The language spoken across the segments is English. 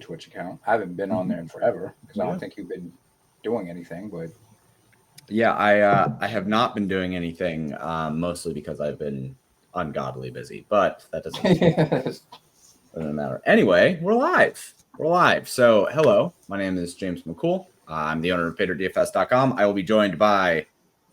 Twitch account. I haven't been on there in forever because I Yeah. don't think you've been doing anything. But Yeah, I have not been doing anything, mostly because I've been ungodly busy. But that doesn't matter. Anyway, we're live. We're live. So, hello, my name is James McCool. I'm the owner of PatriotDFS.com. I will be joined by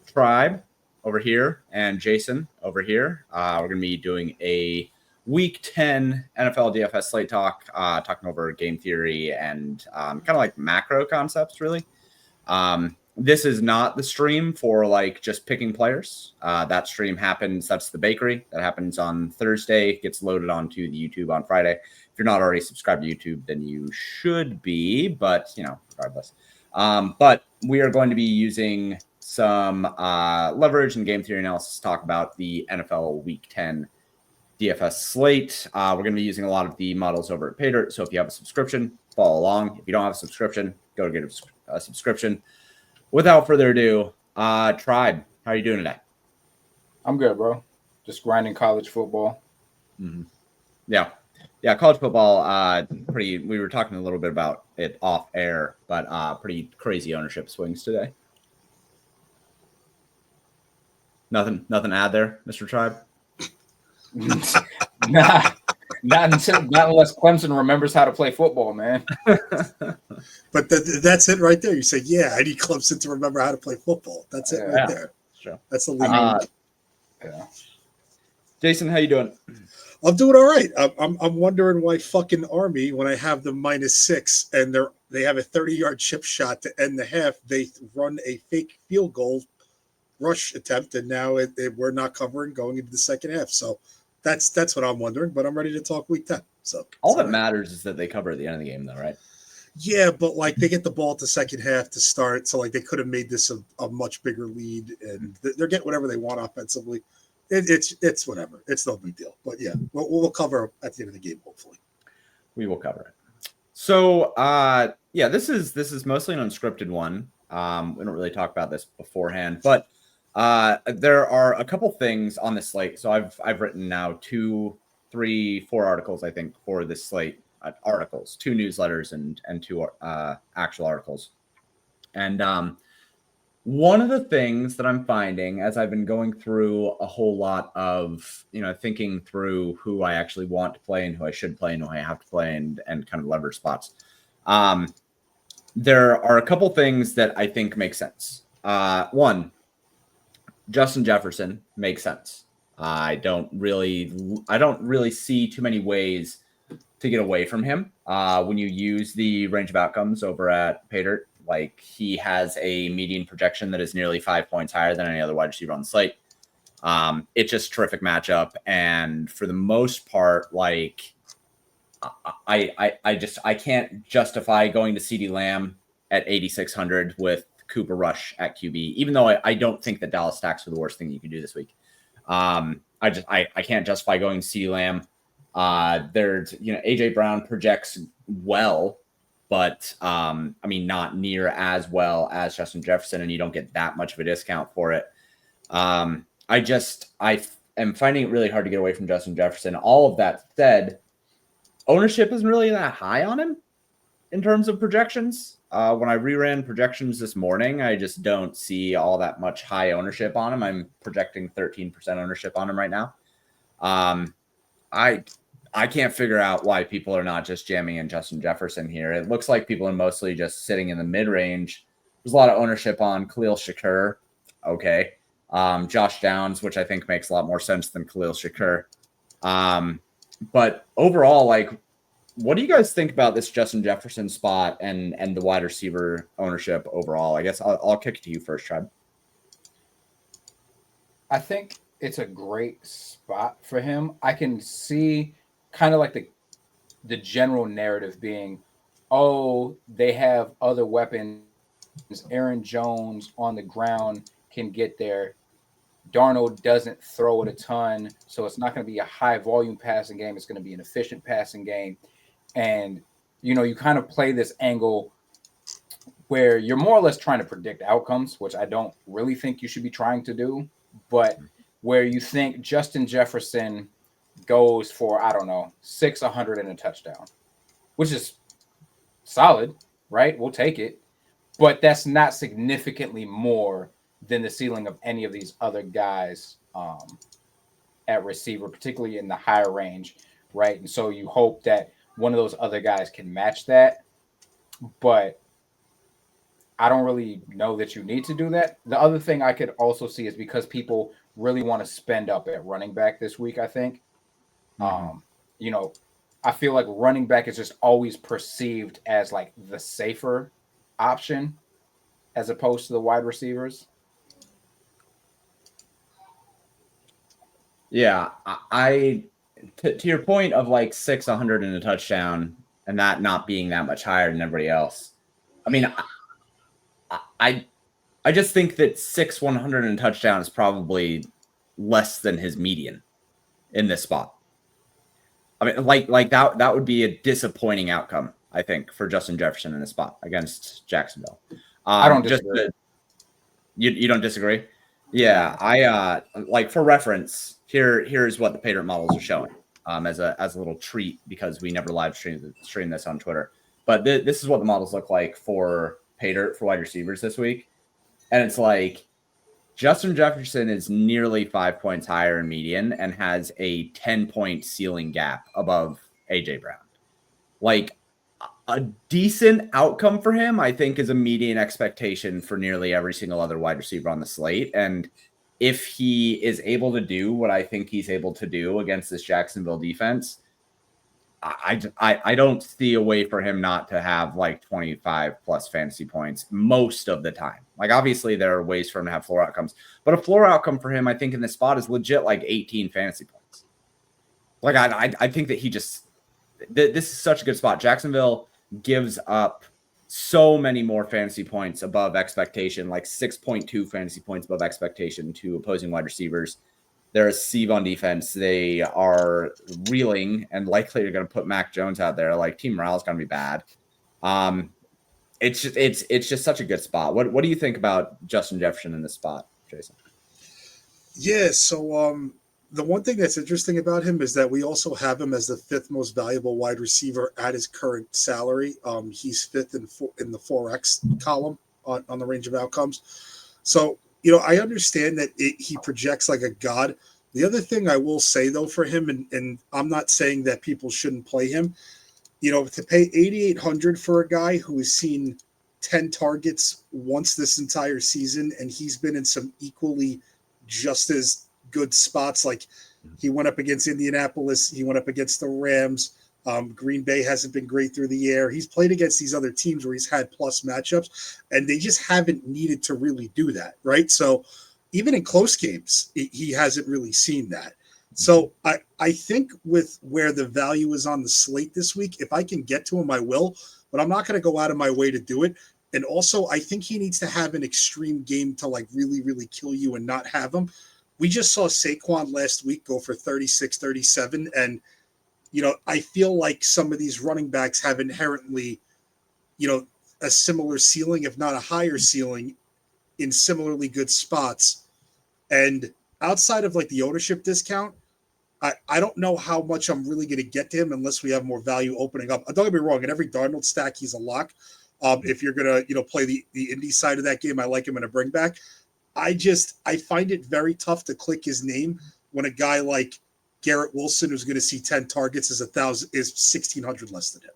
Tribe over here and Jason over here. We're going to be doing a Week 10 NFL DFS slate talk, talking over game theory and kind of like macro concepts, really. This is not the stream for like just picking players. That stream happens. That's the bakery that happens on Thursday. Gets loaded onto the YouTube on Friday. If you're not already subscribed to YouTube, then you should be. But regardless. But we are going to be using some leverage and game theory analysis to talk about the NFL Week 10 DFS slate. We're going to be using a lot of the models over at Paydirt. So if you have a subscription, follow along. If you don't have a subscription, go to get a subscription. Without further ado, Tribe, how are you doing today? I'm good, bro. Just grinding college football. Mm-hmm. Yeah, college football. We were talking a little bit about it off air, but pretty crazy ownership swings today. Nothing to add there, Mr. Tribe. Not unless Clemson remembers how to play football, man. But that's it right there. You say, yeah, I need Clemson to remember how to play football. That's it right there. Sure. That's the lead. Yeah. Jason, how you doing? I'm doing all right. I'm wondering why fucking Army, when I have them -6 and they have a 30-yard chip shot to end the half, they run a fake field goal rush attempt, and now we're not covering going into the second half. So that's what I'm wondering. But I'm ready to talk Week 10. So all that matters is that they cover at the end of the game, though, right? Yeah, but like they get the ball at the second half to start, so like they could have made this a much bigger lead, and they're getting whatever they want offensively. It's whatever. It's no big deal. But yeah, we'll cover at the end of the game. Hopefully, we will cover it. So this is mostly an unscripted one. We don't really talk about this beforehand, but there are a couple things on this slate. So I've written now 2, 3, 4 articles, I think, for this slate. Articles, 2 newsletters and 2 actual articles. And one of the things that I'm finding as I've been going through a whole lot of, thinking through who I actually want to play and who I should play and who I have to play and kind of leverage spots. There are a couple things that I think make sense. One, Justin Jefferson makes sense. I don't really see too many ways to get away from him. When you use the range of outcomes over at Paydirt, like he has a median projection that is nearly 5 points higher than any other wide receiver on the slate. It's just a terrific matchup. And for the most part, like I can't justify going to CeeDee Lamb at 8,600 with Cooper Rush at QB, even though I don't think that Dallas stacks are the worst thing you can do this week. I can't justify going to CeeDee Lamb. There's, AJ Brown projects well, but not near as well as Justin Jefferson, and you don't get that much of a discount for it. I am finding it really hard to get away from Justin Jefferson. All of that said, ownership isn't really that high on him in terms of projections. When I reran projections this morning, I just don't see all that much high ownership on him. I'm projecting 13% ownership on him right now. I can't figure out why people are not just jamming in Justin Jefferson here. It looks like people are mostly just sitting in the mid-range. There's a lot of ownership on Khalil Shakur. Okay. Josh Downs, which I think makes a lot more sense than Khalil Shakur. But overall, like, what do you guys think about this Justin Jefferson spot and the wide receiver ownership overall? I guess I'll kick it to you first, Tribe. I think it's a great spot for him. I can see kind of like the general narrative being, oh, they have other weapons. Aaron Jones on the ground can get there. Darnold doesn't throw it a ton, so it's not going to be a high volume passing game. It's going to be an efficient passing game. And, you kind of play this angle where you're more or less trying to predict outcomes, which I don't really think you should be trying to do, but where you think Justin Jefferson goes for, 600 and a touchdown, which is solid, right? We'll take it. But that's not significantly more than the ceiling of any of these other guys at receiver, particularly in the higher range, right? And so you hope that one of those other guys can match that. But I don't really know that you need to do that. The other thing I could also see is because people really want to spend up at running back this week, I think. Mhm. Um, you know, I feel like running back is just always perceived as like the safer option as opposed to the wide receivers. Yeah, to your point of like 600 and a touchdown and that not being that much higher than everybody else. I mean, I I just think that 100 and a touchdown is probably less than his median in this spot. I mean, like that would be a disappointing outcome, I think, for Justin Jefferson in this spot against Jacksonville. I don't Just disagree. you don't disagree? Yeah, I like for reference, here's what the pay dirt models are showing as a little treat because we never live stream this on Twitter. But this is what the models look like for pay dirt for wide receivers this week. And it's like Justin Jefferson is nearly 5 points higher in median and has a 10-point ceiling gap above AJ Brown. Like a decent outcome for him, I think, is a median expectation for nearly every single other wide receiver on the slate. And if he is able to do what I think he's able to do against this Jacksonville defense, I don't see a way for him not to have like 25 plus fantasy points most of the time. Like, obviously, there are ways for him to have floor outcomes, but a floor outcome for him, I think, in this spot is legit like 18 fantasy points. Like, I think that he just this is such a good spot. Jacksonville gives up so many more fantasy points above expectation, like 6.2 fantasy points above expectation to opposing wide receivers. They're a sieve on defense. They are reeling and likely are going to put Mac Jones out there. Like, team morale is going to be bad. It's just such a good spot. What do you think about Justin Jefferson in this spot, Jason? Yeah, so the one thing that's interesting about him is that we also have him as the fifth most valuable wide receiver at his current salary. He's fifth in the 4X column on the range of outcomes. So, I understand that he projects like a god. The other thing I will say, though, for him, and I'm not saying that people shouldn't play him, to pay 8,800 for a guy who has seen 10 targets once this entire season, and he's been in some equally just as good spots. Like, he went up against Indianapolis, he went up against the Rams. Green Bay hasn't been great through the air. He's played against these other teams where he's had plus matchups, and they just haven't needed to really do that, right? So even in close games, he hasn't really seen that. So I think with where the value is on the slate this week, if I can get to him, I will, but I'm not going to go out of my way to do it. And also, I think he needs to have an extreme game to like really, really kill you and not have him. We just saw Saquon last week go for 36, 37, and I feel like some of these running backs have inherently, a similar ceiling, if not a higher ceiling, in similarly good spots. And outside of like the ownership discount, I don't know how much I'm really going to get to him unless we have more value opening up. Don't get me wrong. In every Darnold stack, he's a lock. If you're going to, play the indie side of that game, I like him in a bring back. I find it very tough to click his name when a guy like Garrett Wilson, who's going to see 10 targets, is 1,600 less than him.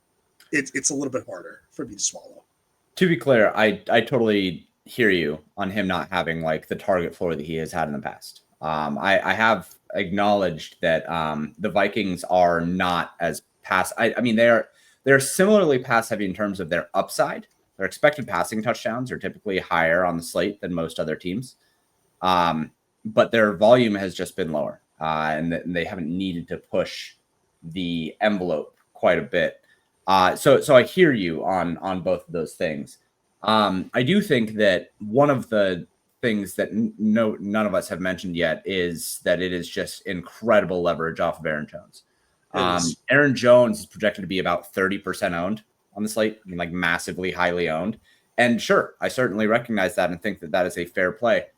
It's a little bit harder for me to swallow. To be clear, I totally hear you on him not having like the target floor that he has had in the past. I have acknowledged that the Vikings are not as pass. I mean, they're similarly pass heavy in terms of their upside. Their expected passing touchdowns are typically higher on the slate than most other teams, but their volume has just been lower, and they haven't needed to push the envelope quite a bit. So I hear you on both of those things. I do think that one of the things that none of us have mentioned yet is that it is just incredible leverage off of Aaron Jones. Aaron Jones is projected to be about 30% owned on the slate, I mean, like massively highly owned. And sure, I certainly recognize that and think that that is a fair play.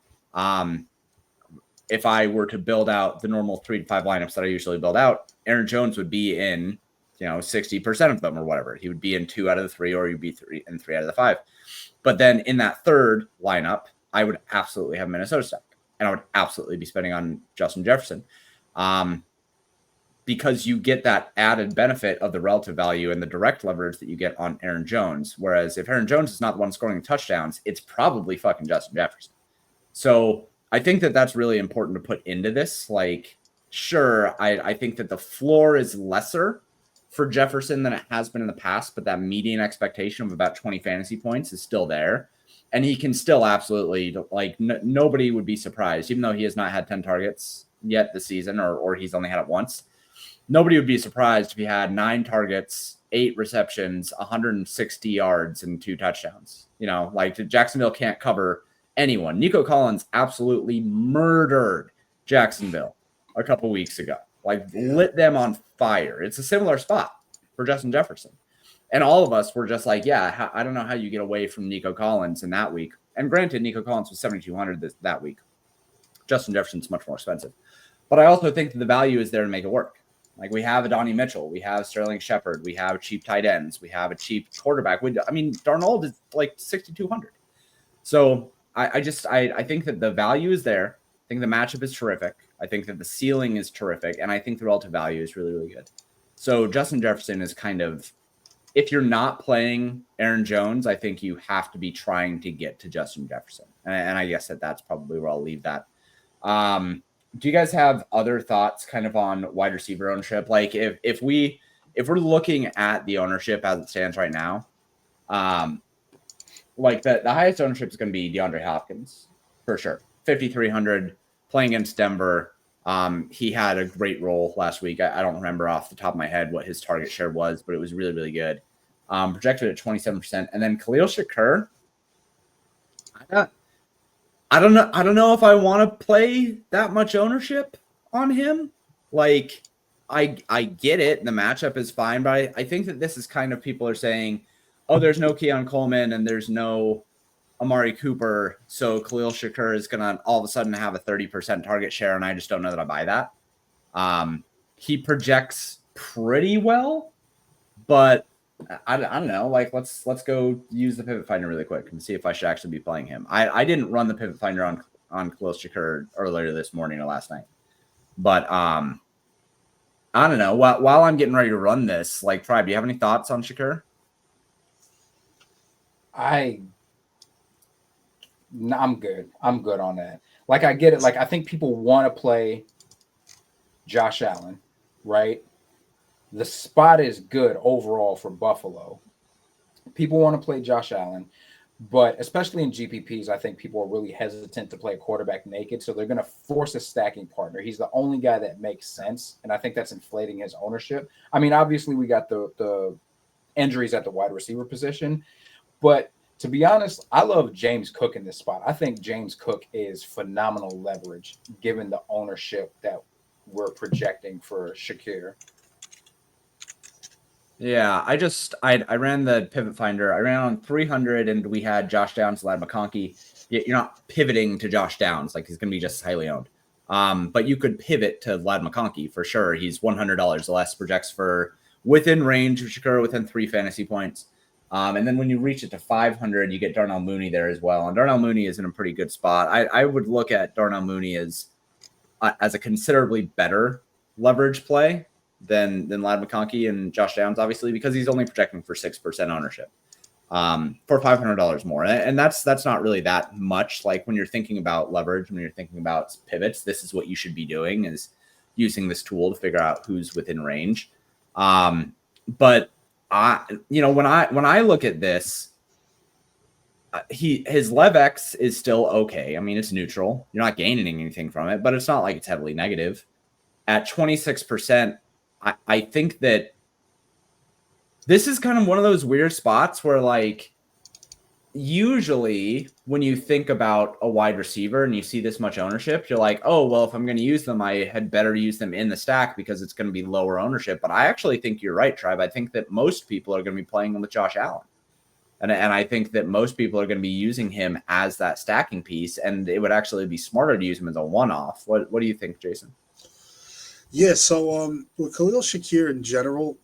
If I were to build out the normal 3 to 5 lineups that I usually build out, Aaron Jones would be in 60% of them or whatever. He would be in 2 out of the 3, or he'd be 3 out of the 5. But then in that third lineup, I would absolutely have Minnesota stack, and I would absolutely be spending on Justin Jefferson, because you get that added benefit of the relative value and the direct leverage that you get on Aaron Jones. Whereas if Aaron Jones is not the one scoring touchdowns, it's probably fucking Justin Jefferson. So I think that that's really important to put into this. Like, sure, I think that the floor is lesser for Jefferson than it has been in the past, but that median expectation of about 20 fantasy points is still there. And he can still absolutely, like, nobody would be surprised, even though he has not had 10 targets yet this season, or he's only had it once. Nobody would be surprised if he had 9 targets, 8 receptions, 160 yards, and 2 touchdowns. Like, Jacksonville can't cover anyone. Nico Collins absolutely murdered Jacksonville a couple weeks ago, like lit them on fire. It's a similar spot for Justin Jefferson. And all of us were just like, yeah, I don't know how you get away from Nico Collins in that week. And granted, Nico Collins was 7,200 that week. Justin Jefferson's much more expensive. But I also think that the value is there to make it work. Like, we have Adonai Mitchell, we have Sterling Shepard, we have cheap tight ends, we have a cheap quarterback. Darnold is like 6,200. So I think that the value is there. I think the matchup is terrific. I think that the ceiling is terrific. And I think the relative value is really, really good. So Justin Jefferson is kind of, if you're not playing Aaron Jones, I think you have to be trying to get to Justin Jefferson. And I guess that's probably where I'll leave that. Do you guys have other thoughts kind of on wide receiver ownership? Like, if we're looking at the ownership as it stands right now, like the highest ownership is going to be DeAndre Hopkins for sure. 5,300 playing against Denver. He had a great role last week. I don't remember off the top of my head what his target share was, but it was really, really good. Projected at 27%. And then Khalil Shakur, I don't know if I want to play that much ownership on him. Like, I get it. The matchup is fine, but I think that this is kind of, people are saying, oh, there's no Keon Coleman and there's no Amari Cooper, so Khalil Shakur is going to all of a sudden have a 30% target share, and I just don't know that I buy that. He projects pretty well, but I don't know. Like, let's go use the Pivot Finder really quick and see if I should actually be playing him. I didn't run the Pivot Finder on Khalil Shakur earlier this morning or last night, but I don't know. While I'm getting ready to run this, like, Tribe, do you have any thoughts on Shakur? I'm good. I'm good on that. Like, I get it. Like, I think people want to play Josh Allen, right? The spot is good overall for Buffalo. People want to play Josh Allen, but especially in GPPs, I think people are really hesitant to play a quarterback naked, so they're going to force a stacking partner. He's the only guy that makes sense, and I think that's inflating his ownership. I mean, obviously, we got the injuries at the wide receiver position, but to be honest, I love James Cook in this spot. I think James Cook is phenomenal leverage given the ownership that we're projecting for Shakir. Yeah, I ran the Pivot Finder. I ran on 300, and we had Josh Downs, Ladd McConkey. You're not pivoting to Josh Downs, like, he's going to be just highly owned. But you could pivot to Ladd McConkey for sure. He's $100 less, projects for within range of Shakur, within 3 fantasy points. And then when you reach it to 500, you get Darnell Mooney there as well. And Darnell Mooney is in a pretty good spot. I would look at Darnell Mooney as a considerably better leverage play than Ladd McConkey and Josh Downs, obviously, because he's only projecting for 6% ownership for $500 more. And that's not really that much. Like, when you're thinking about leverage, when you're thinking about pivots, this is what you should be doing, is using this tool to figure out who's within range. But when I look at this, his LevX is still okay. I mean, it's neutral. You're not gaining anything from it, but it's not like it's heavily negative. At 26%, I think that this is kind of one of those weird spots where, like, usually when you think about a wide receiver and you see this much ownership, you're like, oh, well, if I'm going to use them, I had better use them in the stack because it's going to be lower ownership. But I actually think you're right, Tribe. I think that most people are going to be playing them with Josh Allen. And I think that most people are going to be using him as that stacking piece, and it would actually be smarter to use him as a one-off. What do you think, Jason? Yeah, so with Khalil Shakir in general,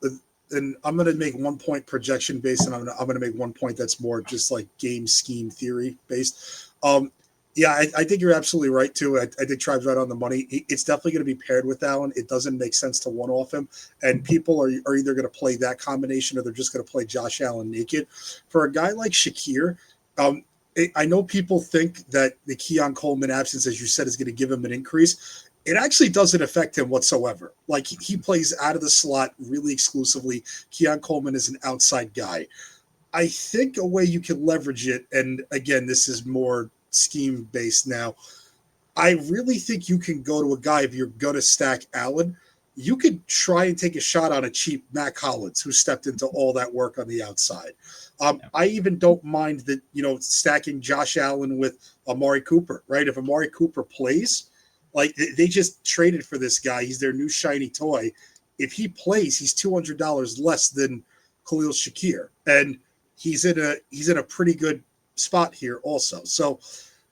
and I'm going to make 1 point projection based, and I'm going to make 1 point that's more just like game scheme theory based. Yeah, I think you're absolutely right too. I think Tribe's right on the money. It's definitely going to be paired with Allen. It doesn't make sense to one off him, and people are either going to play that combination or they're just going to play Josh Allen naked. For a guy like Shakir, I know people think that the Keon Coleman absence, as you said, is going to give him an increase. It actually doesn't affect him whatsoever. Like he plays out of the slot really exclusively. Keon Coleman is an outside guy. I think a way you can leverage it, and again, this is more scheme based now. I really think you can go to a guy if you're going to stack Allen. You could try and take a shot on a cheap Matt Collins who stepped into all that work on the outside. I even don't mind that, stacking Josh Allen with Amari Cooper, right? If Amari Cooper plays, like they just traded for this guy. He's their new shiny toy. If he plays, he's $200 less than Khalil Shakir. And he's in a pretty good spot here also. So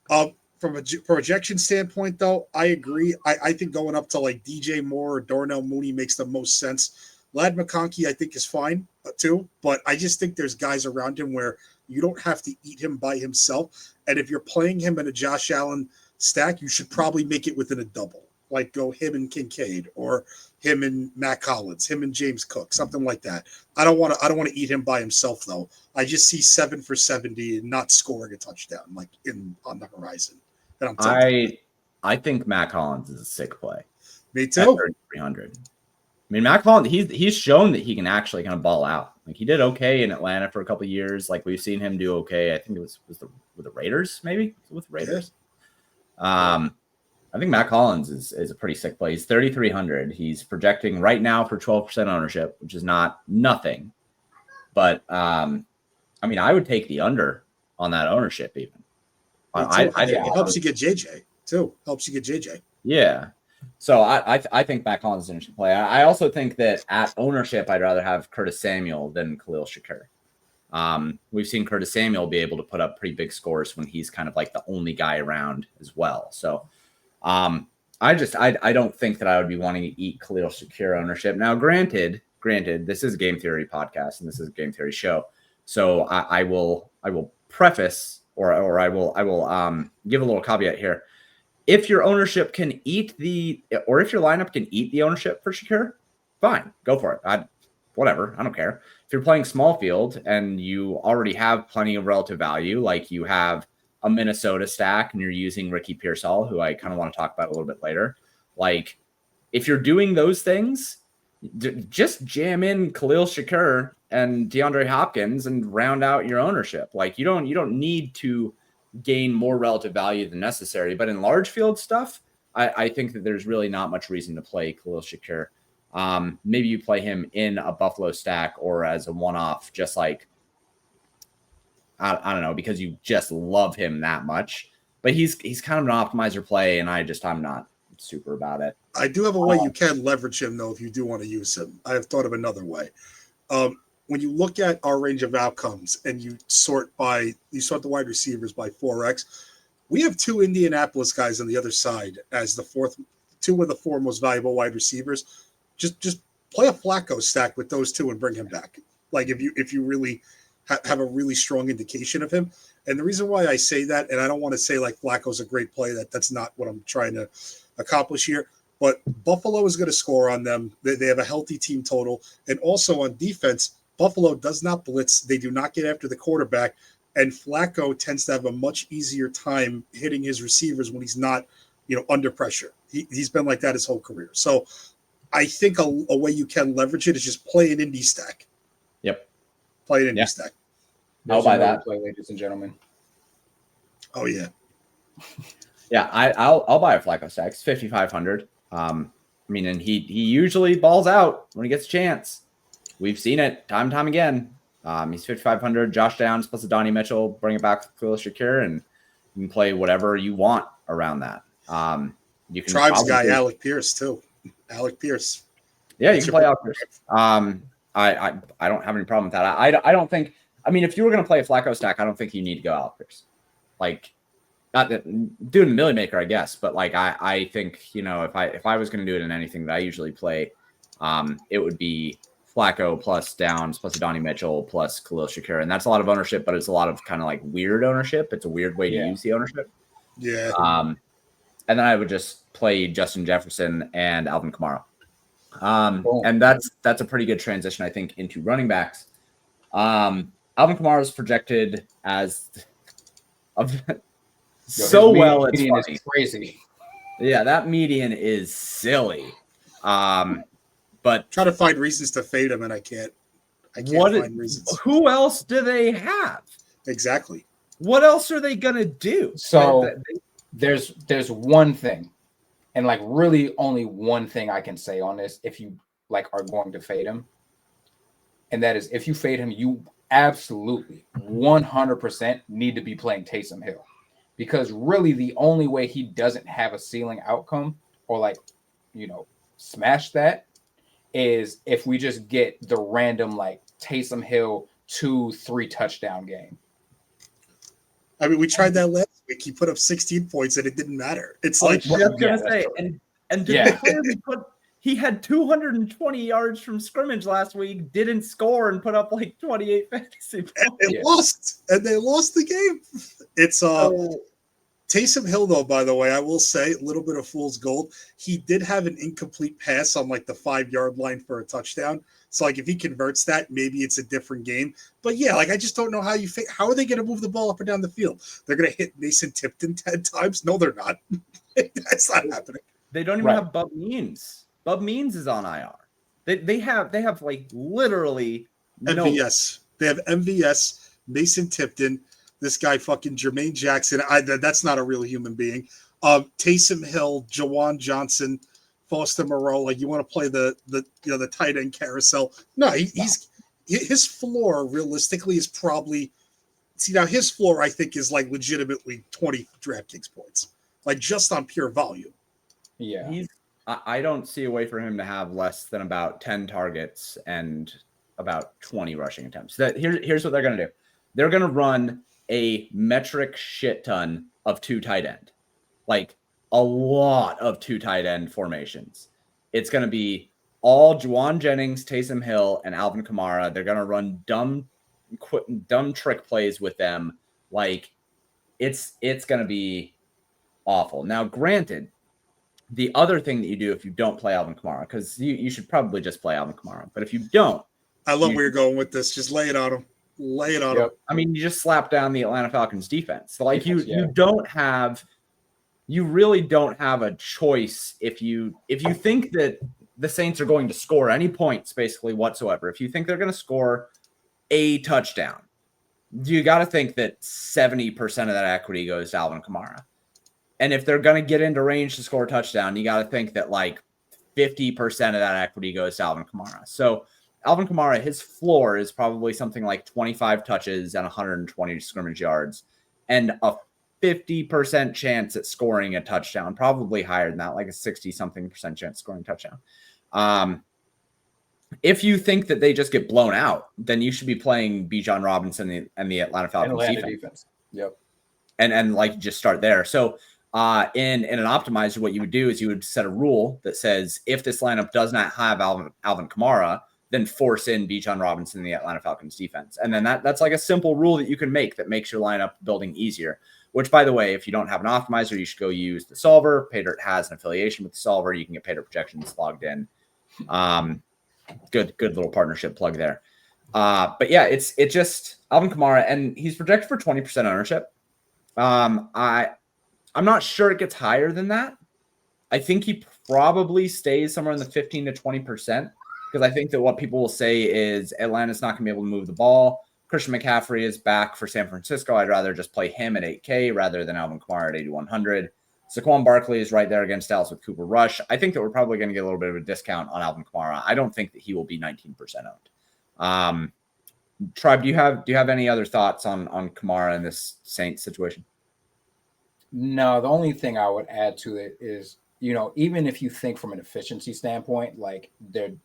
from a projection standpoint, though, I agree. I think going up to like DJ Moore or Darnell Mooney makes the most sense. Lad McConkey, I think, is fine too, but I just think there's guys around him where you don't have to eat him by himself. And if you're playing him in a Josh Allen stack, you should probably make it within a double. Like go him and Kincaid, or him and Matt Collins, him and James Cook, something like that. I don't want to eat him by himself though. I just see 7 for 70 and not scoring a touchdown like on the horizon. And I think Matt Collins is a sick play. Me too. 300. I mean, Matt Collins, he's shown that he can actually kind of ball out. Like he did okay in Atlanta for a couple of years. Like we've seen him do okay. I think it was with the Raiders, maybe with the Raiders. Yeah. I think Matt Collins is a pretty sick play. He's 3,300. He's projecting right now for 12% ownership, which is not nothing. But I mean, I would take the under on that ownership even. It helps you get JJ too. Helps you get JJ. Yeah. So I think Matt Collins is an interesting play. I also think that at ownership, I'd rather have Curtis Samuel than Khalil Shakir. We've seen Curtis Samuel be able to put up pretty big scores when he's kind of like the only guy around as well. So I don't think that I would be wanting to eat Khalil Shakir ownership. Now, granted, this is a game theory podcast and this is a game theory show. So I will preface or I will give a little caveat here. If your ownership can eat if your lineup can eat the ownership for Shakir, fine, go for it. Whatever, I don't care. If you're playing small field and you already have plenty of relative value, like you have a Minnesota stack and you're using Ricky Pearsall, who I kind of want to talk about a little bit later. Like if you're doing those things, just jam in Khalil Shakir and DeAndre Hopkins and round out your ownership. Like you don't need to gain more relative value than necessary. But in large field stuff, I think that there's really not much reason to play Khalil Shakir. Maybe you play him in a Buffalo stack or as a one-off, just like, I don't know, because you just love him that much. But he's kind of an optimizer play, and I'm not super about it. I do have a way you can leverage him, though, if you do want to use him. I have thought of another way. When you look at our range of outcomes and you sort the wide receivers by 4x, we have 2 Indianapolis guys on the other side as the 2 of the 4 most valuable wide receivers. Just play a Flacco stack with those 2 and bring him back. Like if you really have a really strong indication of him. And the reason why I say that, and I don't want to say like Flacco's a great play, that's not what I'm trying to accomplish here. But Buffalo is going to score on them. They have a healthy team total. And also on defense, Buffalo does not blitz. They do not get after the quarterback. And Flacco tends to have a much easier time hitting his receivers when he's not, under pressure. He's been like that his whole career. So I think a way you can leverage it is just play an indie stack. Yep. Play an indie stack. I'll buy that. Play, ladies and gentlemen. Oh, yeah. Yeah, I'll buy a Flacco stack. It's 5,500. And he usually balls out when he gets a chance. We've seen it time and time again. He's 5,500. Josh Downs plus Donnie Mitchell. Bring it back to Khalil Shakir, and you can play whatever you want around that. You can Tribes guy Alec Pierce too. Alec Pierce. Yeah, you can play Alec Pierce. I don't have any problem with that. I don't think. If you were going to play a Flacco stack, I don't think you need to go Alec Pierce. Like, not doing a Millie Maker, I guess, but like I think if I was going to do it in anything that I usually play, it would be Flacco plus Downs plus Adonai Mitchell plus Khalil Shakir. And that's a lot of ownership, but it's a lot of kind of like weird ownership. It's a weird way to use the ownership. Yeah. And then I would just play Justin Jefferson and Alvin Kamara. And that's a pretty good transition, I think, into running backs. Alvin Kamara is projected as so well. It's funny. Is crazy. Yeah, that median is silly. But try to find reasons to fade him, and I can't find reasons. Who else do they have? Exactly. What else are they gonna do? So there's one thing, and like really only one thing I can say on this if you like are going to fade him. And that is if you fade him, you absolutely 100% need to be playing Taysom Hill. Because really the only way he doesn't have a ceiling outcome or like, smash that is if we just get the random like Taysom Hill 2-3 touchdown game. I mean, we tried that last week. He put up 16 points and it didn't matter. It's like he had 220 yards from scrimmage last week, didn't score, and put up like 28 fantasy points. And they lost the game. It's Taysom Hill, though, by the way, I will say, a little bit of fool's gold. He did have an incomplete pass on like the 5-yard line for a touchdown. So like if he converts that, maybe it's a different game. But yeah, like I just don't know how are they going to move the ball up and down the field? They're going to hit Mason Tipton 10 times? No, they're not. That's not happening. They don't even have Bub Means. Bub Means is on IR. They have like literally MVS. They have MVS, Mason Tipton, this guy fucking Jermaine Jackson. That's not a real human being. Taysom Hill, Jawan Johnson, Foster Moreau. Like you want to play the tight end carousel? No, his floor realistically is probably his floor I think is like legitimately 20 DraftKings points, like just on pure volume. Yeah, I don't see a way for him to have less than about 10 targets and about 20 rushing attempts. Here's what they're going to do. They're going to run a metric shit ton of 2 tight end, like a lot of 2 tight end formations. It's going to be all Juwan Jennings, Taysom Hill, and Alvin Kamara. They're going to run dumb trick plays with them. Like it's going to be awful. Now, granted, the other thing that you do if you don't play Alvin Kamara, because you should probably just play Alvin Kamara, but if you don't, I love where you're going with this. Just lay it on him. Lay it on him. I mean, you just slap down the Atlanta Falcons defense. So like you really don't have a choice if you think that the Saints are going to score any points basically whatsoever. If you think they're going to score a touchdown, you got to think that 70% of that equity goes to Alvin Kamara. And if they're going to get into range to score a touchdown, you got to think that like 50% of that equity goes to Alvin Kamara. So Alvin Kamara, his floor is probably something like 25 touches and 120 scrimmage yards and a 50% chance at scoring a touchdown, probably higher than that, like a 60-something% chance of scoring a touchdown. If you think that they just get blown out, then you should be playing Bijan Robinson and the Atlanta Falcons defense. Yep. And like just start there. So in an optimizer, what you would do is you would set a rule that says if this lineup does not have Alvin Kamara, then force in Bijan Robinson in the Atlanta Falcons defense. And then that's like a simple rule that you can make that makes your lineup building easier, which by the way, if you don't have an optimizer, you should go use the solver. Paydirt has an affiliation with the solver. You can get Paydirt projections logged in. Good little partnership plug there. But yeah, it's just Alvin Kamara and he's projected for 20% ownership. I'm not sure it gets higher than that. I think he probably stays somewhere in the 15 to 20%. Because I think that what people will say is Atlanta's not going to be able to move the ball. Christian McCaffrey is back for San Francisco. I'd rather just play him at 8K rather than Alvin Kamara at 8,100. Saquon Barkley is right there against Dallas with Cooper Rush. I think that we're probably going to get a little bit of a discount on Alvin Kamara. I don't think that he will be 19% owned. Tribe, do you have any other thoughts on Kamara in this Saints situation? No, the only thing I would add to it is, even if you think from an efficiency standpoint, like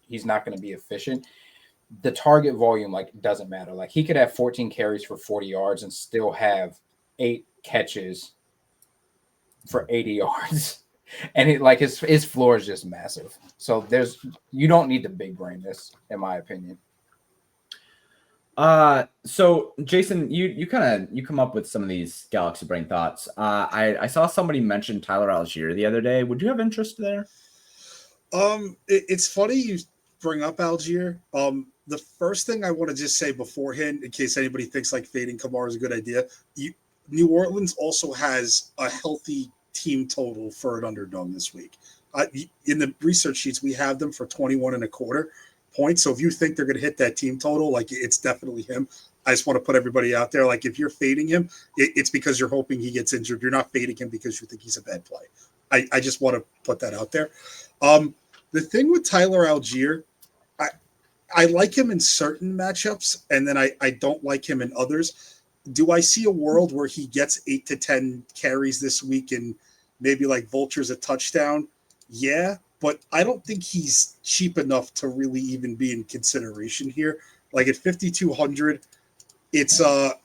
he's not going to be efficient, the target volume like doesn't matter. Like he could have 14 carries for 40 yards and still have 8 catches for 80 yards. And his floor is just massive. So you don't need to big brain this, in my opinion. So Jason, you come up with some of these galaxy brain thoughts. I saw somebody mention Tyler Algier the other day. Would you have interest there? It's funny you bring up Algier. The first thing I want to just say beforehand, in case anybody thinks like fading Kamara is a good idea, New Orleans also has a healthy team total for an underdog this week. In the research sheets, we have them for 21.25 points. So if you think they're going to hit that team total, like it's definitely him. I just want to put everybody out there. Like if you're fading him, it's because you're hoping he gets injured. You're not fading him because you think he's a bad play. I just want to put that out there. The thing with Tyler Algier, I like him in certain matchups, and then I don't like him in others. Do I see a world where he gets 8 to 10 carries this week and maybe like vultures a touchdown? Yeah, but I don't think he's cheap enough to really even be in consideration here. Like at 5,200, it's a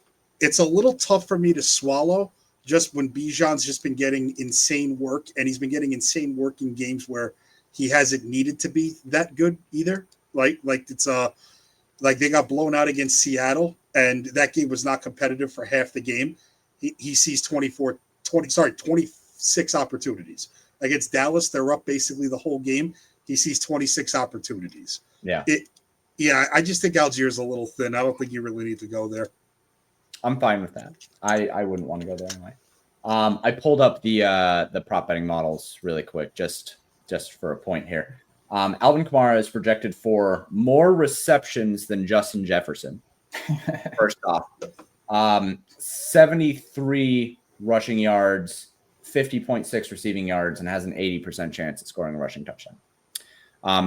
little tough for me to swallow just when Bijan's just been getting insane work, and he's been getting insane work in games where he hasn't needed to be that good either. Like it's like they got blown out against Seattle, and that game was not competitive for half the game. He sees 26 opportunities. Against Dallas, they're up basically the whole game. He sees 26 opportunities. Yeah. I just think Algier's a little thin. I don't think you really need to go there. I'm fine with that. I wouldn't want to go there anyway. I pulled up the prop betting models really quick, just for a point here. Alvin Kamara is projected for more receptions than Justin Jefferson. First off, 73 rushing yards, 50.6 receiving yards, and has an 80% chance at scoring a rushing touchdown.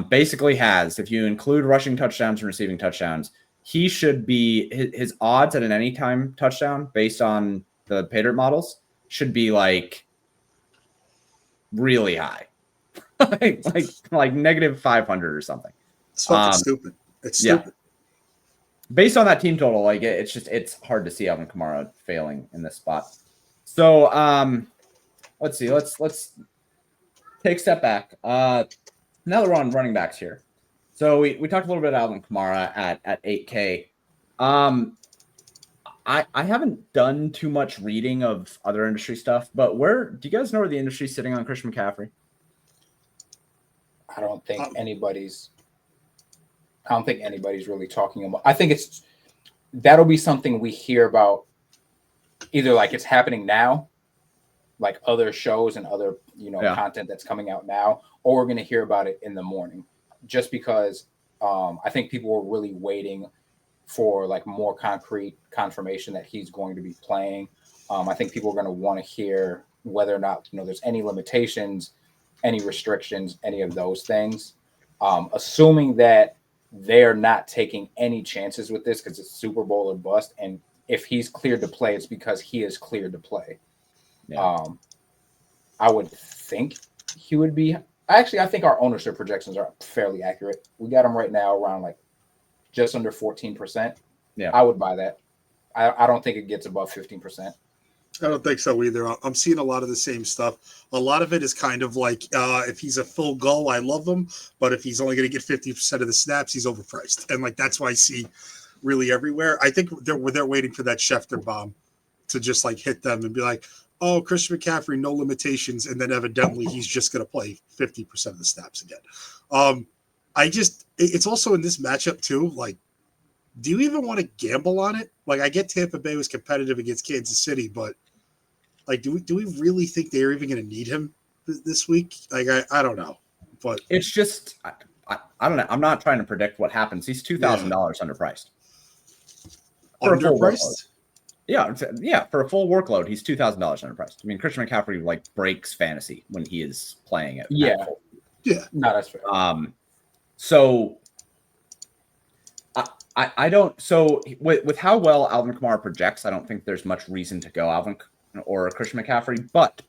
Basically has, if you include rushing touchdowns and receiving touchdowns, he should be, his odds at an anytime touchdown based on the Patriot models should be like really high. like negative 500 or something. It's fucking stupid. It's stupid. Yeah. Based on that team total, like it's hard to see Alvin Kamara failing in this spot. So let's see. Let's take a step back. Now that we're on running backs here. So we talked a little bit about Alvin Kamara at 8K. I haven't done too much reading of other industry stuff, but do you guys know where the industry's sitting on Christian McCaffrey? I don't think anybody's really talking about. I think that'll be something we hear about either like it's happening now, like other shows and other content that's coming out now, or we're going to hear about it in the morning. Just because I think people were really waiting for like more concrete confirmation that he's going to be playing. I think people are going to want to hear whether or not there's any limitations, any restrictions, any of those things. Assuming that they're not taking any chances with this because it's Super Bowl or bust, and if he's cleared to play, it's because he is cleared to play. Yeah. I would think he would be. Actually, I think our ownership projections are fairly accurate. We got him right now around like just under 14%. Yeah, I would buy that. I don't think it gets above 15%. I don't think so either. I'm seeing a lot of the same stuff. A lot of it is kind of like if he's a full go, I love him. But if he's only going to get 50% of the snaps, he's overpriced. And like that's why I see really everywhere. I think they're waiting for that Schefter bomb to just like hit them and be like, oh, Christian McCaffrey, no limitations. And then evidently he's just going to play 50% of the snaps again. It's also in this matchup too. Like, do you even want to gamble on it? Like, I get Tampa Bay was competitive against Kansas City, but like, do we really think they're even going to need him this week? Like, I don't know, but it's just I don't know. I'm not trying to predict what happens. He's $2,000 underpriced. Underpriced? Yeah. For a full workload, he's $2,000 underpriced. I mean, Christian McCaffrey like breaks fantasy when he is playing it. Yeah. No, that's fair. So I don't. So with how well Alvin Kamara projects, I don't think there's much reason to go Alvin or Christian McCaffrey. But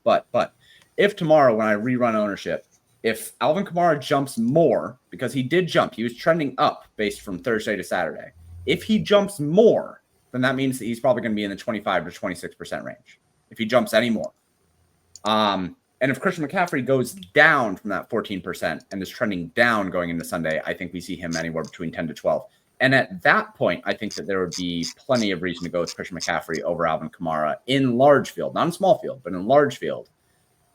if tomorrow when I rerun ownership, if Alvin Kamara jumps more, because he did jump, he was trending up based from Thursday to Saturday. If he jumps more, then that means that he's probably going to be in the 25 to 26% range. If he jumps any more, and And if Christian McCaffrey goes down from that 14% and is trending down going into Sunday, I think we see him anywhere between 10 to 12. And at that point, I think that there would be plenty of reason to go with Christian McCaffrey over Alvin Kamara in large field, not in small field, but in large field.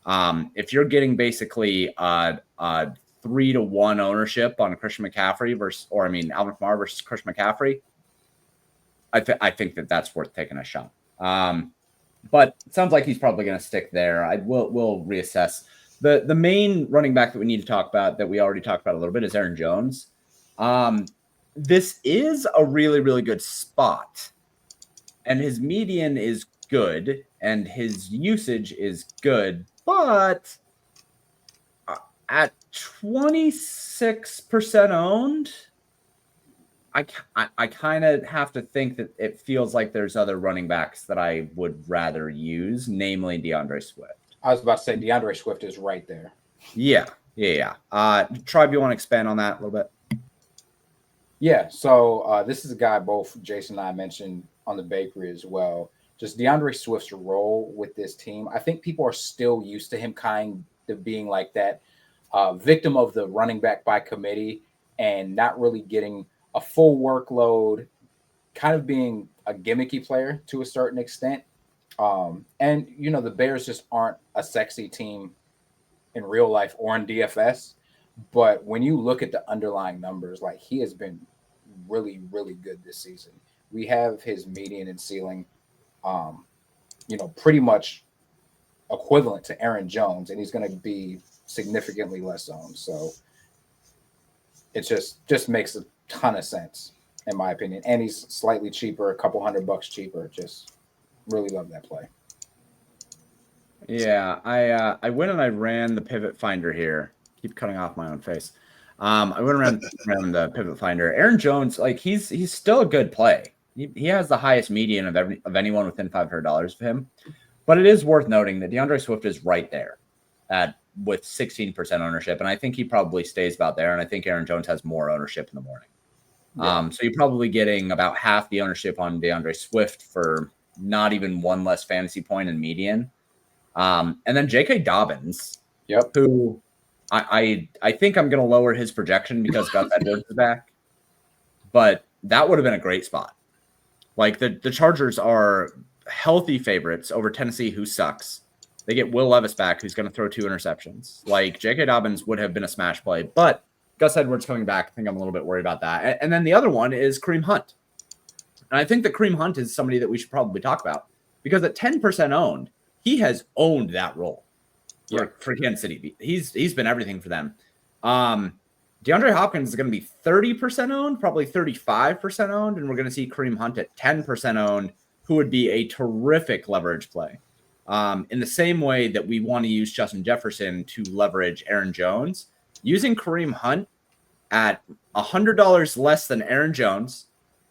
If you're getting basically 3-1 ownership on Christian McCaffrey Alvin Kamara versus Christian McCaffrey, I think that that's worth taking a shot. But it sounds like he's probably going to stick there. We'll reassess. The main running back that we need to talk about that we already talked about a little bit is Aaron Jones. This is a really, really good spot, and his median is good, and his usage is good, but at 26% owned, I kind of have to think that it feels like there's other running backs that I would rather use, namely DeAndre Swift. I was about to say DeAndre Swift is right there. Yeah. Tribe, you want to expand on that a little bit? Yeah, so this is a guy both Jason and I mentioned on the bakery as well. Just DeAndre Swift's role with this team. I think people are still used to him kind of being like that victim of the running back by committee and not really getting a full workload, kind of being a gimmicky player to a certain extent. And, the Bears just aren't a sexy team in real life or in DFS. But when you look at the underlying numbers, like he has been really, really good this season. We have his median and ceiling, pretty much equivalent to Aaron Jones, and he's going to be significantly less owned. So it just makes a ton of sense, in my opinion. And he's slightly cheaper, a couple $100 cheaper. Just really love that play. Yeah, I went and I ran the pivot finder here. Keep cutting off my own face. I went around the pivot finder. Aaron Jones, like he's still a good play. He has the highest median of anyone within $500 of him. But it is worth noting that DeAndre Swift is right there with 16% ownership, and I think he probably stays about there. And I think Aaron Jones has more ownership in the morning. Yeah. So you're probably getting about half the ownership on DeAndre Swift for not even one less fantasy point in median. And then J.K. Dobbins, who I think I'm going to lower his projection because Gus Edwards is back. But that would have been a great spot. Like the Chargers are healthy favorites over Tennessee, who sucks. They get Will Levis back, who's going to throw 2 interceptions. Like J.K. Dobbins would have been a smash play, but Gus Edwards coming back, I think I'm a little bit worried about that. And then the other one is Kareem Hunt. And I think that Kareem Hunt is somebody that we should probably talk about because at 10% owned, he has owned that role for Kansas City. He's been everything for them. DeAndre Hopkins is going to be 30% owned, probably 35% owned, and we're going to see Kareem Hunt at 10% owned, who would be a terrific leverage play. In the same way that we want to use Justin Jefferson to leverage Aaron Jones, using Kareem Hunt at $100 less than Aaron Jones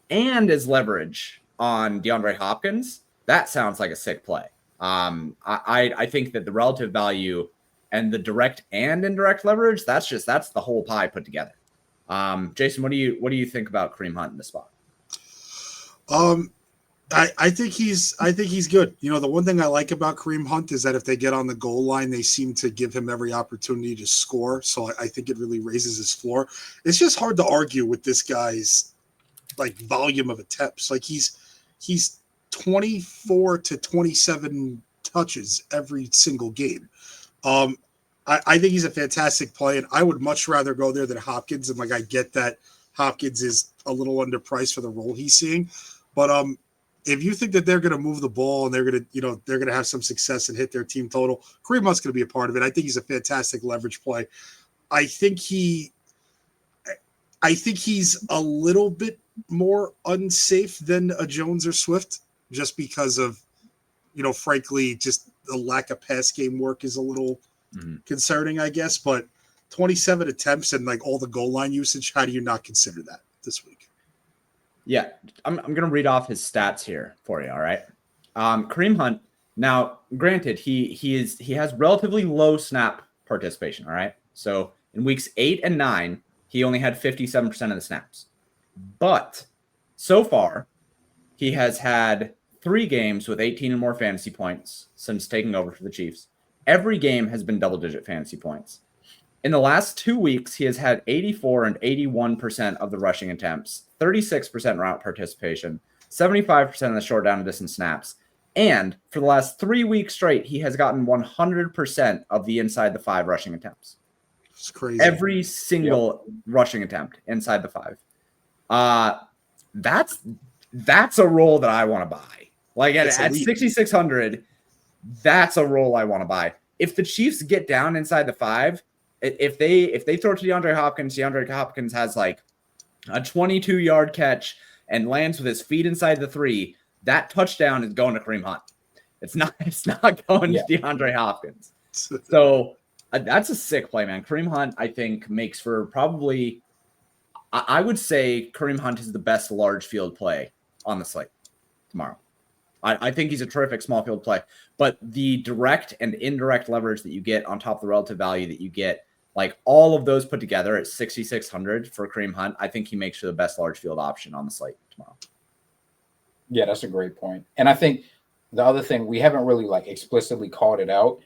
and as leverage on DeAndre Hopkins, that sounds like a sick play. I think that the relative value and the direct and indirect leverage, that's the whole pie put together. Jason, what do you think about Kareem Hunt in this spot? I think he's good. The one thing I like about Kareem Hunt is that if they get on the goal line, they seem to give him every opportunity to score. So I think it really raises his floor. It's just hard to argue with this guy's like volume of attempts. Like he's 24 to 27 touches every single game. I think he's a fantastic play, and I would much rather go there than Hopkins. And I get that Hopkins is a little underpriced for the role he's seeing, but if you think that they're going to move the ball and they're going to have some success and hit their team total, Kareem Hunt's going to be a part of it. I think he's a fantastic leverage play. I think he's a little bit more unsafe than a Jones or Swift, just because of, frankly, just the lack of pass game work is a little concerning, I guess. But 27 attempts and all the goal line usage, how do you not consider that this week? Yeah, I'm going to read off his stats here for you. All right. Kareem Hunt. Now, granted, he has relatively low snap participation. All right. So in weeks 8 and 9, he only had 57% of the snaps. But so far, he has had 3 games with 18 and more fantasy points since taking over for the Chiefs, every game has been double-digit fantasy points. In the last 2 weeks, he has had 84 and 81% of the rushing attempts, 36% route participation, 75% of the short down and distance snaps. And for the last 3 weeks straight, he has gotten 100% of the inside the 5 rushing attempts. It's crazy. Every single rushing attempt inside the 5. That's a role that I want to buy. Like at 6,600, that's a role I want to buy. If the Chiefs get down inside the 5, if they throw to DeAndre Hopkins has like a 22-yard catch and lands with his feet inside the 3, that touchdown is going to Kareem Hunt. It's not going to DeAndre Hopkins. So that's a sick play, man. Kareem Hunt, I think, makes for probably, I would say Kareem Hunt is the best large field play on the slate tomorrow. I think he's a terrific small field play, but the direct and indirect leverage that you get on top of the relative value that you get, like all of those put together at 6,600 for Kareem Hunt, I think he makes for the best large field option on the slate tomorrow. Yeah, that's a great point. And I think the other thing, we haven't really like explicitly called it out,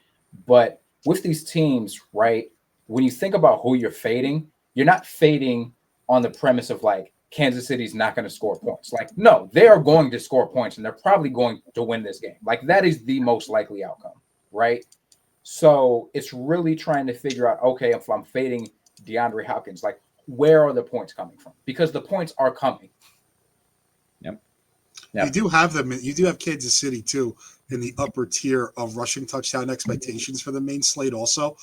but with these teams, right, when you think about who you're fading, you're not fading on the premise of like Kansas City's not going to score points. Like, no, they are going to score points and they're probably going to win this game. Like, that is the most likely outcome, right? So it's really trying to figure out, okay, if I'm fading DeAndre Hopkins, like, where are the points coming from? Because the points are coming. Yep. You do have them. You do have Kansas City too in the upper tier of rushing touchdown expectations for the main slate. Also,